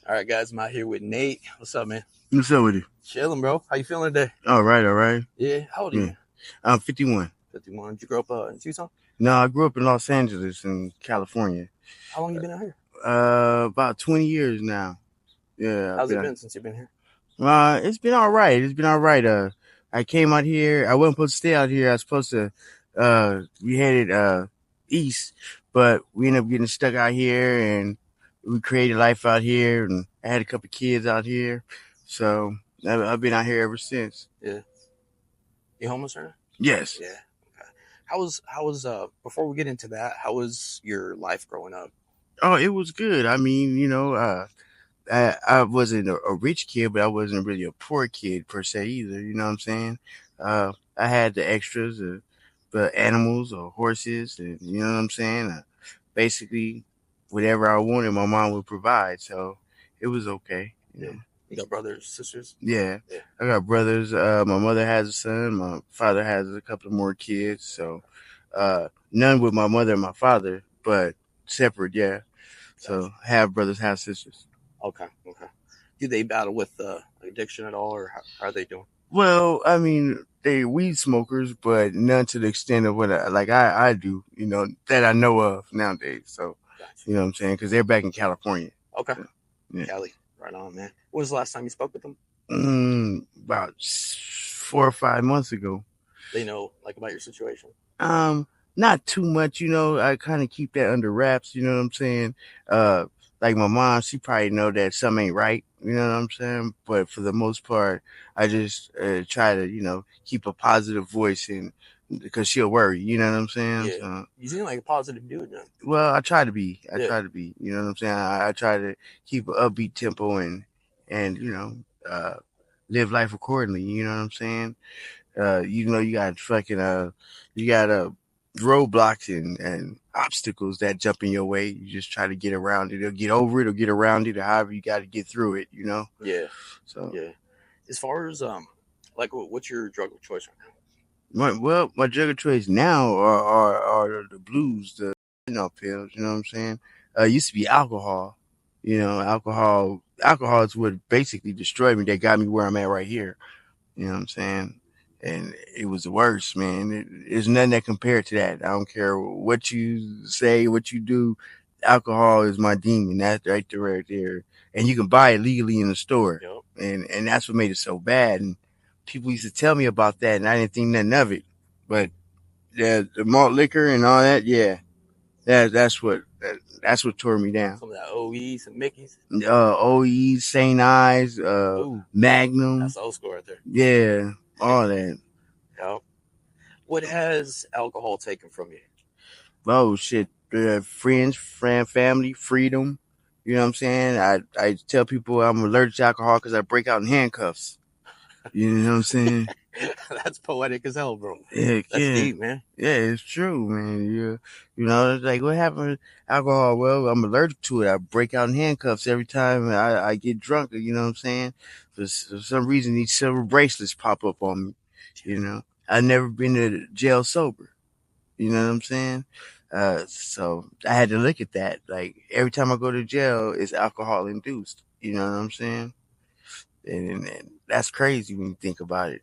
All right, guys, I'm out here with Nate. What's up, man? What's up with you? Chilling, bro. How you feeling today? All right. Yeah. How old are Yeah. you? I'm 51. 51. Did you grow up in Tucson? No, I grew up in Los Angeles in California. How long you been out here? About 20 years now. Yeah. How's it been since you've been here? It's been all right. I came out here. I wasn't supposed to stay out here. I was supposed to, we headed, east, but we ended up getting stuck out here and we created life out here and I had a couple kids out here. So I've been out here ever since. Yeah. You homeless right now? Yes. Yeah. Okay. How was before we get into that, how was your life growing up? Oh, it was good. I mean, I wasn't a rich kid, but I wasn't really a poor kid per se either. You know what I'm saying? I had the extras, the animals or horses, and you know what I'm saying. Basically, whatever I wanted, my mom would provide, so it was okay. Yeah. You got brothers, sisters? Yeah. Yeah. I got brothers. My mother has a son. My father has a couple more kids. So, none with my mother and my father, but separate. Yeah. So have brothers, have sisters. Okay. Do they battle with addiction at all, or how are they doing? Well, I mean, they weed smokers, but none to the extent of what I do, that I know of nowadays. So, Gotcha. you know what I'm saying? Because they're back in California. Okay. So, yeah. Cali. Right on, man. When was the last time you spoke with them? About 4 or 5 months ago. They know about your situation? Not too much, I kind of keep that under wraps, you know what I'm saying? Like my mom, she probably know that something ain't right, you know what I'm saying? But for the most part, I just try to, keep a positive voice in because she'll worry, you know what I'm saying? Yeah. So, you seem like a positive dude now. well, I try to be. Yeah. You know what I'm saying? I try to keep an upbeat tempo and live life accordingly, you know what I'm saying? You got roadblocks and obstacles that jump in your way. You just try to get around it or get over it or get around it or however you got to get through it, Yeah. So, yeah. As far as what's your drug of choice right now? my drug of choice now are the blues, the pills, you know what I'm saying? It used to be alcohol. Alcohol is what basically destroyed me. That got me where I'm at right here. You know what I'm saying? And it was the worst, man. There's nothing that compared to that. I don't care what you say, what you do. Alcohol is my demon. That's right there. And you can buy it legally in the store. Yep. And that's what made it so bad. And people used to tell me about that, and I didn't think nothing of it. But the malt liquor and all that, yeah, that's what tore me down. Some of that OE, some Mickey's. OE, St. Ives, Magnum. That's old school right there. Yeah, all that. Yep. What has alcohol taken from you? Oh shit, friends, family, freedom. You know what I'm saying? I tell people I'm allergic to alcohol because I break out in handcuffs. You know what I'm saying? That's poetic as hell, bro. Yeah, That's deep, man. Yeah, it's true, man. It's like what happened with alcohol? Well, I'm allergic to it. I break out in handcuffs every time I get drunk. You know what I'm saying? For some reason, these silver bracelets pop up on me. I've never been to jail sober. You know what I'm saying? So I had to look at that. Like every time I go to jail, it's alcohol induced. You know what I'm saying? And that's crazy when you think about it.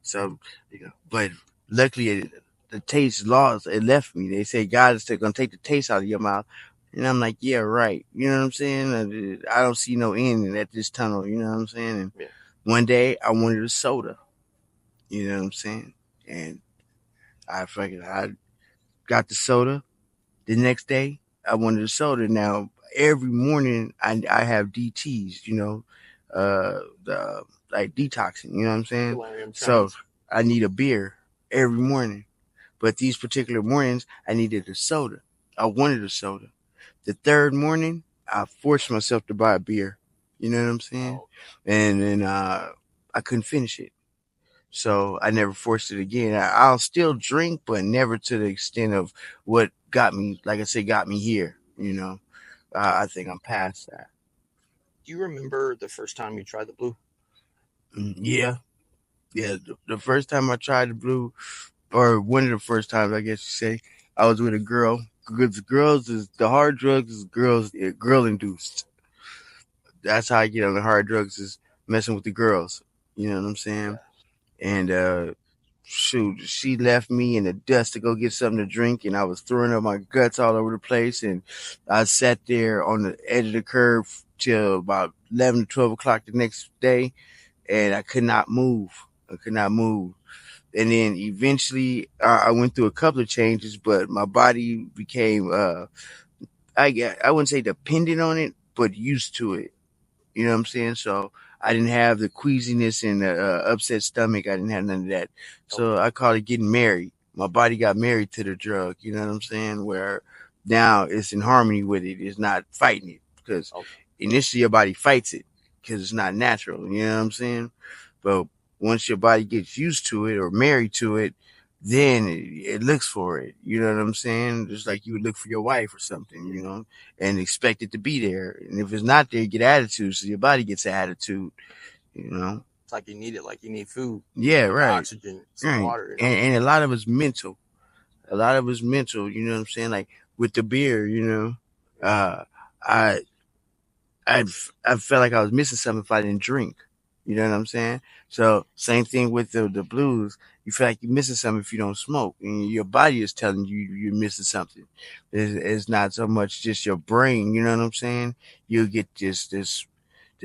So but luckily the taste lost. It left me. They say God is gonna take the taste out of your mouth, and I'm like, yeah, right. You know what I'm saying? I don't see no end at this tunnel. You know what I'm saying? And one day I wanted a soda. You know what I'm saying? And I got the soda. The next day, I wanted a soda. Now, every morning, I have DTs, like detoxing, you know what I'm saying? So I need a beer every morning. But these particular mornings, I needed a soda. I wanted a soda. The third morning, I forced myself to buy a beer. You know what I'm saying? And then I couldn't finish it. So I never forced it again. I'll still drink, but never to the extent of what got me, like I said, got me here. I think I'm past that. Do you remember the first time you tried the blue? Yeah. The first time I tried the blue, or one of the first times, I guess you say, I was with a girl. Because the hard drugs is girl induced. that's how I get on the hard drugs is messing with the girls. You know what I'm saying? Yeah. And shoot, she left me in the dust to go get something to drink, and I was throwing up my guts all over the place. And I sat there on the edge of the curb till about 11 to 12 o'clock the next day, and I could not move. I could not move. And then eventually, I went through a couple of changes, but my body became, I wouldn't say dependent on it, but used to it. You know what I'm saying? So I didn't have the queasiness and the upset stomach. I didn't have none of that. So Okay. I call it getting married. My body got married to the drug. You know what I'm saying? Where now it's in harmony with it. It's not fighting it because Okay. initially your body fights it because it's not natural. You know what I'm saying? But once your body gets used to it or married to it, then it looks for it. You know what I'm saying? Just like you would look for your wife or something, Yeah. you know, and expect it to be there. And if it's not there, you get attitude. So your body gets an attitude, you know? It's like you need it, like you need food, Yeah, the right. oxygen, some Right. water. And a lot of it's mental. A lot of it's mental, you know what I'm saying? Like with the beer, you know, Yeah. uh, I I I felt like I was missing something if I didn't drink. You know what I'm saying? So same thing with the blues. You feel like you're missing something if you don't smoke, and your body is telling you you're missing something. It's not so much just your brain. You know what I'm saying? You get this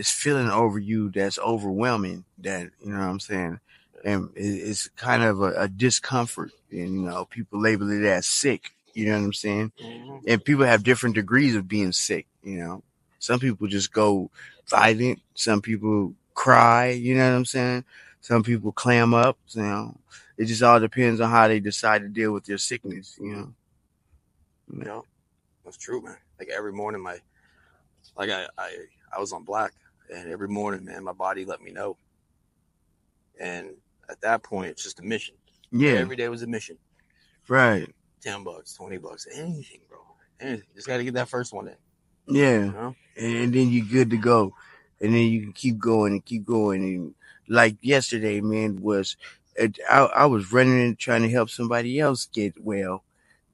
feeling over you that's overwhelming. That you know what I'm saying, and it's kind of a discomfort. And you know, people label it as sick. You know what I'm saying? Hmm. And people have different degrees of being sick. You know, some people just go violent. Some people cry. You know what I'm saying? Some people clam up. You know, it just all depends on how they decide to deal with their sickness. You know. Yeah, that's true, man. Like every morning, like I was on black, and every morning, man, my body let me know. And at that point, it's just a mission. Yeah. Every day was a mission. Right. $10, $20, anything, bro. Anything. Just got to get that first one in. Yeah. You know? And then you're good to go. And then you can keep going and keep going. And like yesterday, man, was I was running and trying to help somebody else get well,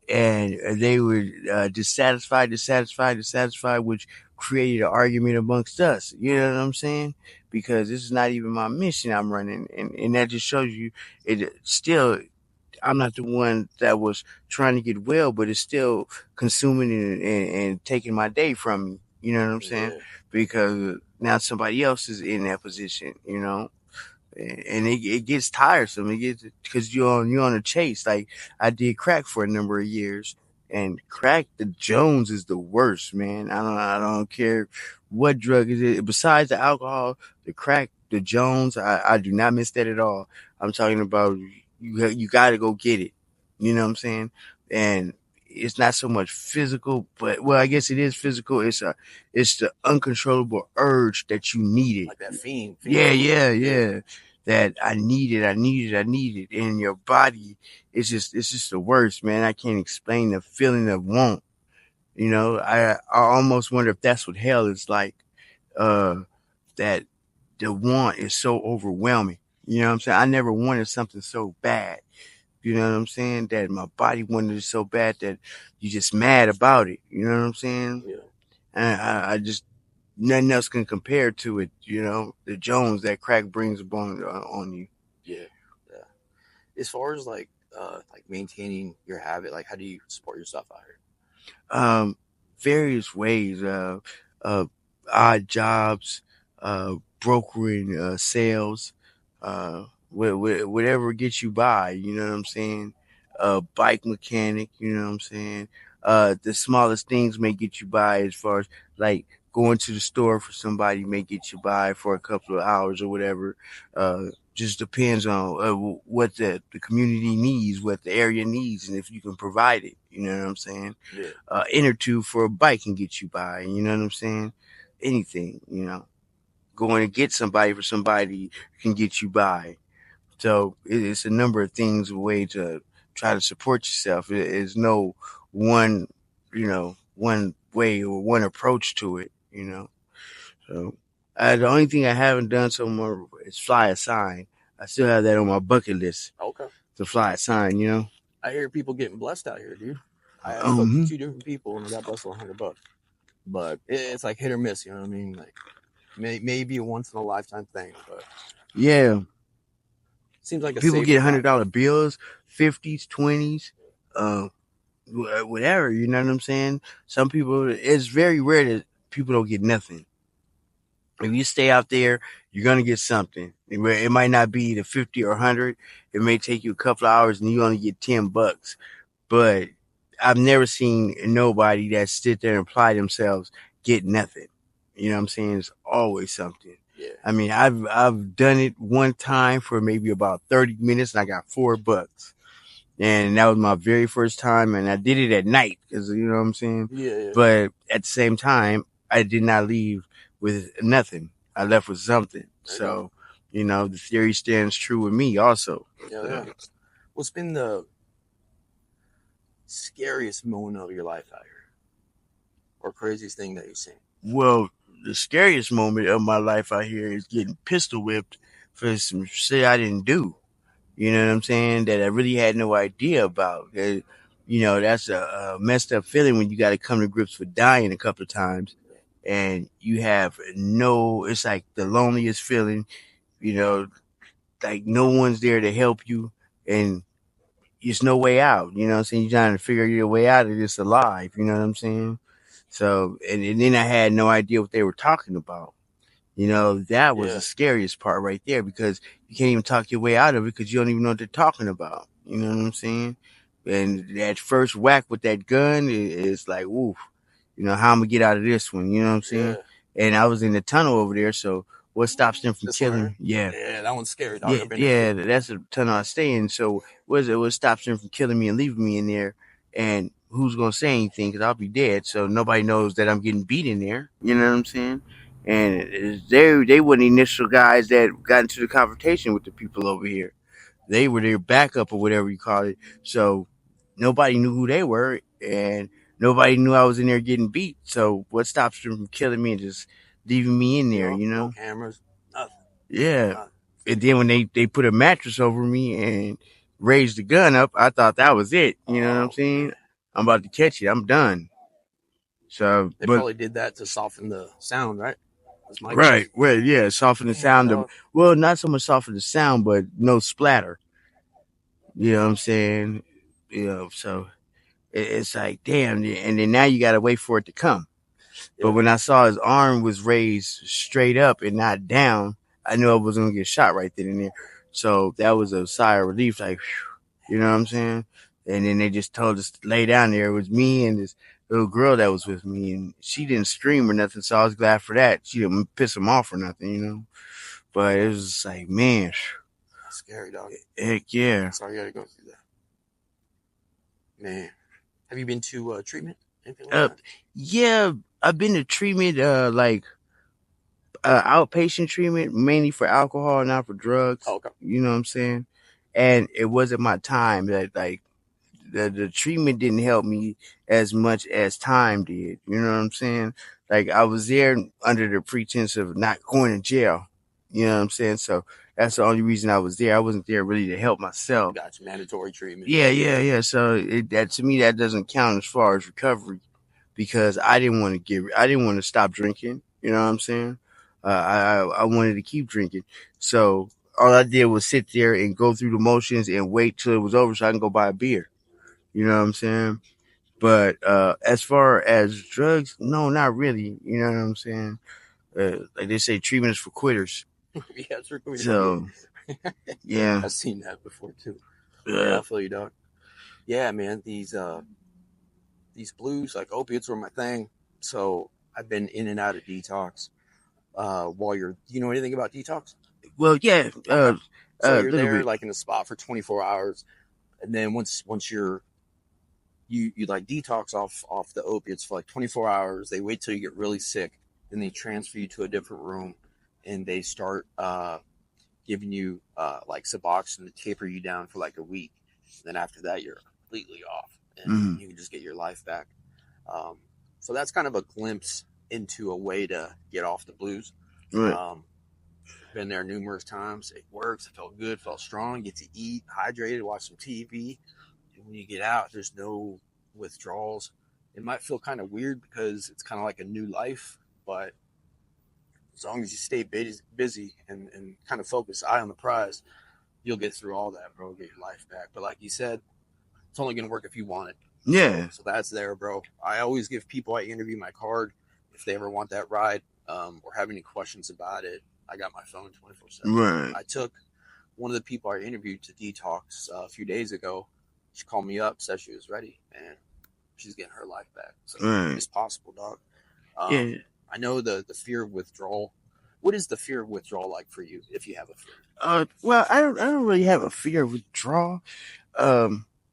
and they were dissatisfied, which created an argument amongst us. You know what I'm saying? Because this is not even my mission I'm running, and that just shows you it still. I'm not the one that was trying to get well, but it's still consuming and taking my day from me. You know what I'm saying? Yeah. Because now somebody else is in that position. You know, and it gets tiresome. It gets because you're on a chase. Like I did crack for a number of years, and crack the Jones is the worst, man. I don't care what drug is it. Besides the alcohol, the crack, the Jones, I do not miss that at all. I'm talking about you got to go get it. You know what I'm saying? And it's not so much physical, but well, I guess it is physical. It's the uncontrollable urge that you need Like that it. fiend Yeah, for it. yeah, Yeah. yeah. That I need it. And your body, it's just the worst, man. I can't explain the feeling of want. You know, I almost wonder if that's what hell is like. Uh, that the want is so overwhelming. You know what I'm saying? I never wanted something so bad. You know what I'm saying? That my body wanted it so bad that you just mad about it. You know what I'm saying? Yeah. And I just nothing else can compare to it. You know, the Jones that crack brings upon on you. Yeah. Yeah. As far as like maintaining your habit, like how do you support yourself out here? um, Various ways, uh, odd jobs, brokering, sales, whatever gets you by. You know what I'm saying? Bike mechanic. You know what I'm saying? The smallest things may get you by, as far as like going to the store for somebody may get you by for a couple of hours or whatever. Just depends on what the community needs, what the area needs, and if you can provide it. You know what I'm saying? Yeah. In or two for a bike can get you by. You know what I'm saying? Anything, you know. Going to get somebody for somebody can get you by. So it's a number of things, a way to try to support yourself. It's no one, one way or one approach to it, you know. So the only thing I haven't done so much is fly a sign. I still have that on my bucket list Okay. to fly a sign, you know. I hear people getting blessed out here, dude. I spoke to Um, two different people and they got blessed with $100, but it's like hit or miss. You know what I mean? Like maybe a once in a lifetime thing, but Yeah, seems like a people safer get route. $100 bills, 50s, 20s, uh, whatever. You know what I'm saying? Some people, it's very rare that people don't get nothing. If you stay out there, you're gonna get something. It might not be the 50 or 100. It may take you a couple of hours, and you only get $10. But I've never seen nobody that sit there and apply themselves get nothing. You know what I'm saying? It's always something. Yeah. I mean, I've done it one time for maybe about 30 minutes, and I got $4. And that was my very first time, and I did it at night because you know what I'm saying. Yeah. But at the same time, I did not leave with nothing. I left with something. So, you know, the theory stands true with me also. Yeah. What's been the scariest moment of your life out here, or craziest thing that you've seen? Well, the scariest moment of my life out here is getting pistol whipped for some shit I didn't do. You know what I'm saying? That I really had no idea about. You know, that's a messed up feeling when you got to come to grips with dying a couple of times and you have no, it's like the loneliest feeling, you know, like no one's there to help you and there's no way out. You know what I'm saying? You're trying to figure your way out of this alive. You know what I'm saying? So, and then I had no idea what they were talking about. You know, that was Yeah. the scariest part right there because you can't even talk your way out of it because you don't even know what they're talking about. You know what I'm saying? And that first whack with that gun is like, oof, you know, how I'm gonna get out of this one. You know what I'm saying? Yeah. And I was in the tunnel over there, so what stops them from This one killing? right Yeah, Yeah, that one's scary, dog. yeah, I've been there yeah. too. That's the tunnel I stay in. So what is it? What stops them from killing me and leaving me in there? And who's gonna say anything? Because I'll be dead. So nobody knows that I'm getting beat in there. You know what I'm saying? And they were the initial guys that got into the confrontation with the people over here. They were their backup or whatever you call it. So nobody knew who they were, and nobody knew I was in there getting beat. So what stops them from killing me and just leaving me in there? You No know? cameras, nothing. Yeah. Nothing. And then when they put a mattress over me and raised the gun up, I thought that was it. You know what I'm Oh saying? man, I'm about to catch it. I'm done. So, they but probably did that to soften the sound, right? That's my right, guess. well, yeah, soften the Damn, sound. dog. Well, not so much soften the sound, but no splatter. You know what I'm saying? You know, so it's like damn. And then now you got to wait for it to come. But Yeah. when I saw his arm was raised straight up and not down, I knew I was gonna get shot right then and there. So that was a sigh of relief, like, whew, you know what I'm saying? And then they just told us to lay down there. It was me and this little girl that was with me, and she didn't scream or nothing, so I was glad for that. She didn't piss him off or nothing, you know. But it was just like, man, That's scary, dog. heck yeah. Sorry you got to go through that. Man, have you been to treatment? Anything like Uh, that? yeah, I've been to treatment, like outpatient treatment, mainly for alcohol, not for drugs. Oh, okay. You know what I'm saying? And it wasn't my time that like the treatment didn't help me as much as time did. You know what I'm saying? Like I was there under the pretense of not going to jail. You know what I'm saying? So that's the only reason I was there. I wasn't there really to help myself. Got you. Mandatory treatment. Yeah. So that to me that doesn't count as far as recovery because I didn't want to stop drinking. You know what I'm saying? I wanted to keep drinking. So all I did was sit there and go through the motions and wait till it was over so I can go buy a beer. You know what I'm saying? But as far as drugs, no, not really. You know what I'm saying? Like they say, treatment is for quitters. Yeah, that's really So yeah, I've seen that before too. Yeah, uh, I feel you, dog. Yeah, man. These blues, like opiates, were my thing. So I've been in and out of detox. While you're, do you know anything about detox? well, yeah, Okay. So a you're little there bit. like in a spot for 24 hours, and then once you like detox off the opiates for like 24 hours. They wait till you get really sick, then they transfer you to a different room, and they start giving you like Suboxone to taper you down for like a week. And then after that, you're completely off, and Mm, you can just get your life back. Um, so that's kind of a glimpse into a way to get off the blues. right. Um, been there numerous times. It works. It felt good. Felt strong. Get to eat, hydrated, watch some TV. And when you get out, there's no withdrawals. It might feel kind of weird because it's kind of like a new life, but as long as you stay busy and kind of focus, eye on the prize, you'll get through all that, bro. Get your life back. But like you said, it's only going to work if you want it. Yeah. So that's there, bro. I always give people I interview my card if they ever want that ride or have any questions about it. I got my phone 24/7. Right. I took one of the people I interviewed to detox a few days ago. She called me up, said she was ready, and she's getting her life back. So Right. it's possible, dog. Yeah. I know the fear of withdrawal. What is the fear of withdrawal like for you, if you have a fear? Well, I don't really have a fear of withdrawal.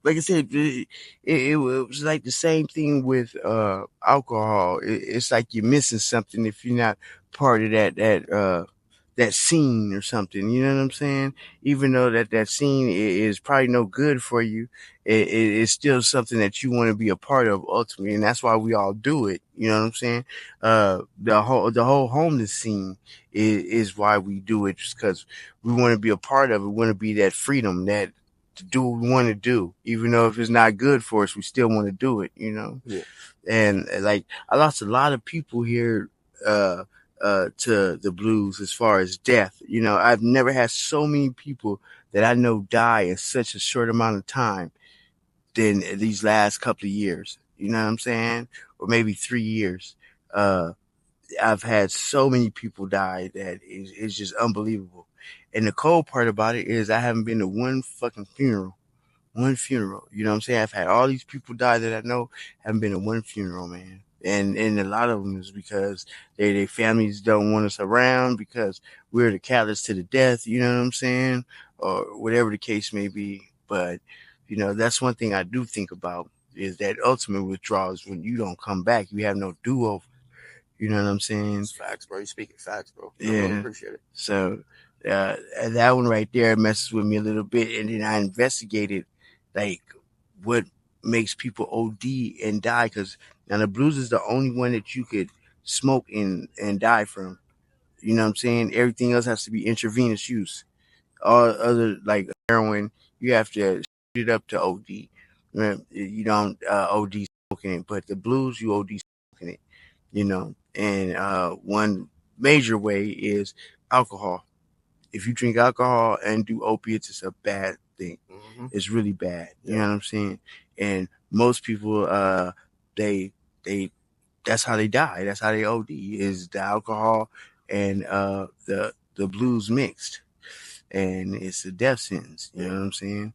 Like I said, it was like the same thing with alcohol. It's like you're missing something if you're not part of that scene or something. You know what I'm saying? Even though that scene is probably no good for you, it's still something that you want to be a part of ultimately, and that's why we all do it. You know what I'm saying? The whole homeless scene is why we do it, just because we want to be a part of it. We want to be that freedom, that to do what we want to do, even though if it's not good for us, we still want to do it. You know? Yeah. And like I lost a lot of people here to the blues as far as death. You know, I've never had so many people that I know die in such a short amount of time than these last couple of years. You know what I'm saying? Or maybe 3 years. I've had so many people die that it's just unbelievable. And the cold part about it is I haven't been to one fucking funeral. One funeral. You know what I'm saying? I've had all these people die that I know, haven't been to one funeral, man. And a lot of them is because their families don't want us around because we're the catalyst to the death, you know what I'm saying? Or whatever the case may be. But, you know, that's one thing I do think about is that ultimate withdrawal is when you don't come back. You have no do-over. You know what I'm saying? It's facts, bro. You're speaking facts, bro. I Yeah. really appreciate it. So that one right there messes with me a little bit. And then I investigated like what makes people OD and die, because now the blues is the only one that you could smoke and die from. You know what I'm saying? Everything else has to be intravenous use. All other like heroin, you have to shoot it up to OD. You don't OD smoking it, but the blues you OD smoking it. You know, and one major way is alcohol. If you drink alcohol and do opiates, it's a bad thing. Mm-hmm. It's really bad. You Yeah. know what I'm saying? And most people, they that's how they die. That's how they OD is the alcohol and the blues mixed, and it's a death sentence. You know what I'm saying?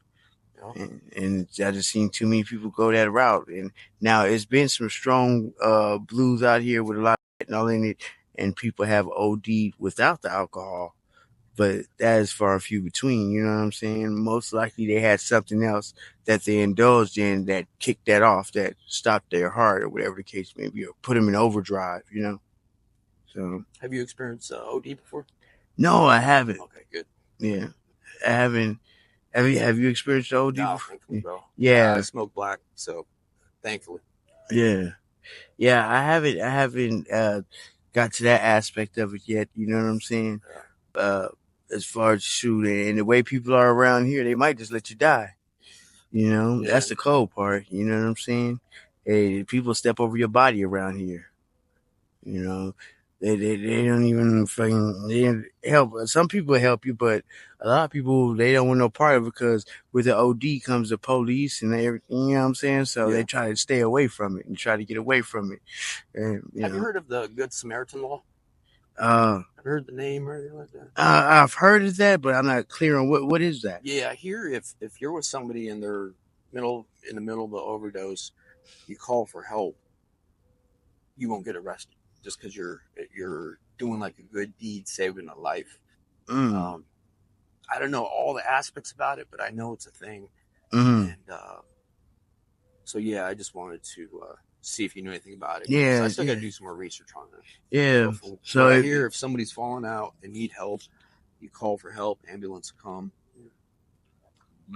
Yeah. And I just seen too many people go that route. And now it's been some strong blues out here with a lot of ethanol in it, and people have OD'd without the alcohol. But that is far and few between, you know what I'm saying? Most likely they had something else that they indulged in that kicked that off, that stopped their heart or whatever the case may be, or put them in overdrive, you know? So. Have you experienced OD before? No, I haven't. Okay, good. Yeah. I haven't. Have you experienced OD No, before? thankfully, bro. Yeah. I smoke black, so thankfully. Yeah. Yeah, I haven't got to that aspect of it yet, you know what I'm saying? Yeah. As far as shooting and the way people are around here, they might just let you die. You know, Yeah. that's the cold part, you know what I'm saying? Hey, people step over your body around here. You know, they don't even fucking they don't help. Some people help you, but a lot of people they don't want no part of it because with the OD comes the police and everything. You know what I'm saying? So Yeah. they try to stay away from it and try to get away from it. And Have you heard of the Good Samaritan law? Have you heard the name or anything like that? I've heard of that, but I'm not clear on what is that. Yeah, I hear if you're with somebody in the middle of the overdose, you call for help, you won't get arrested just because you're doing like a good deed, saving a life. I don't know all the aspects about it, but I know it's a thing. And so yeah, I just wanted to see if you knew anything about it. Yeah, I still got to do some more research on it. Yeah. So I hear if somebody's falling out and need help, you call for help, ambulance will come.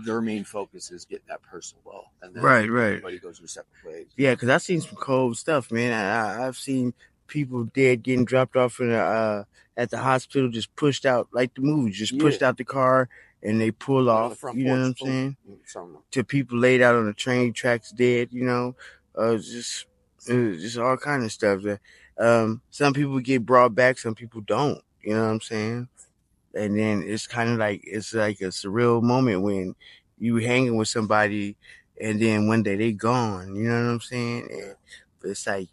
Their main focus is getting that person well, and then everybody goes their separate ways. Yeah, because I've seen some cold stuff, man. I've seen people dead getting dropped off in at the hospital, just pushed out like the movie, just pushed out the car and they pull off. You know what I'm saying? To people laid out on the train tracks dead. You know, just all kind of stuff. Some people get brought back, some people don't. You know what I'm saying? And then it's kind of like it's like a surreal moment when you hanging with somebody, and then one day they gone. You know what I'm saying? And it's like,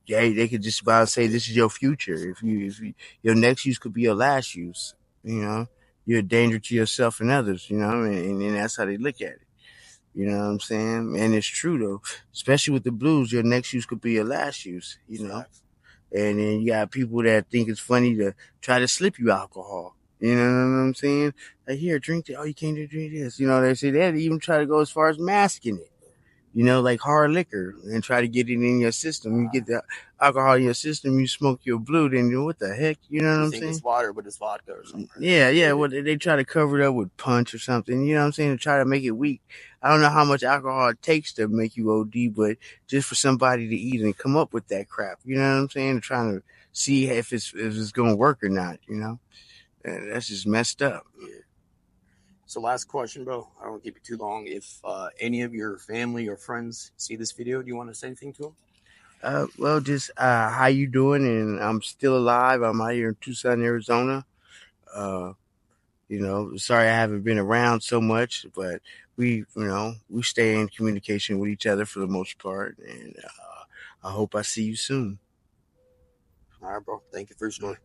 yeah, they could just about say this is your future. If you your next use could be your last use. You know, you're a danger to yourself and others. You know, and that's how they look at it. You know what I'm saying? And it's true though, especially with the blues. Your next use could be your last use. You know, and then you got people that think it's funny to try to slip you alcohol. You know what I'm saying? Like, here, drink it. Oh, you can't drink this. You know, they say they even try to go as far as masking it. You know, like hard liquor, and try to get it in your system. You get the alcohol in your system, you smoke your blue, then what the heck? You know what You I'm think it's saying? water, but it's vodka or something. Yeah, yeah. Well, they try to cover it up with punch or something. You know what I'm saying? To try to make it weak. I don't know how much alcohol it takes to make you OD, but just for somebody to eat and come up with that crap. You know what I'm saying? They're trying to see if it's gonna work or not. You know, and that's just messed up. Yeah. So last question, bro. I don't want to keep you too long. If any of your family or friends see this video, do you want to say anything to them? Well, just how you doing? And I'm still alive. I'm out here in Tucson, Arizona. Uh, sorry I haven't been around so much, but we stay in communication with each other for the most part, and I hope I see you soon. All right, bro. Thank you for your story.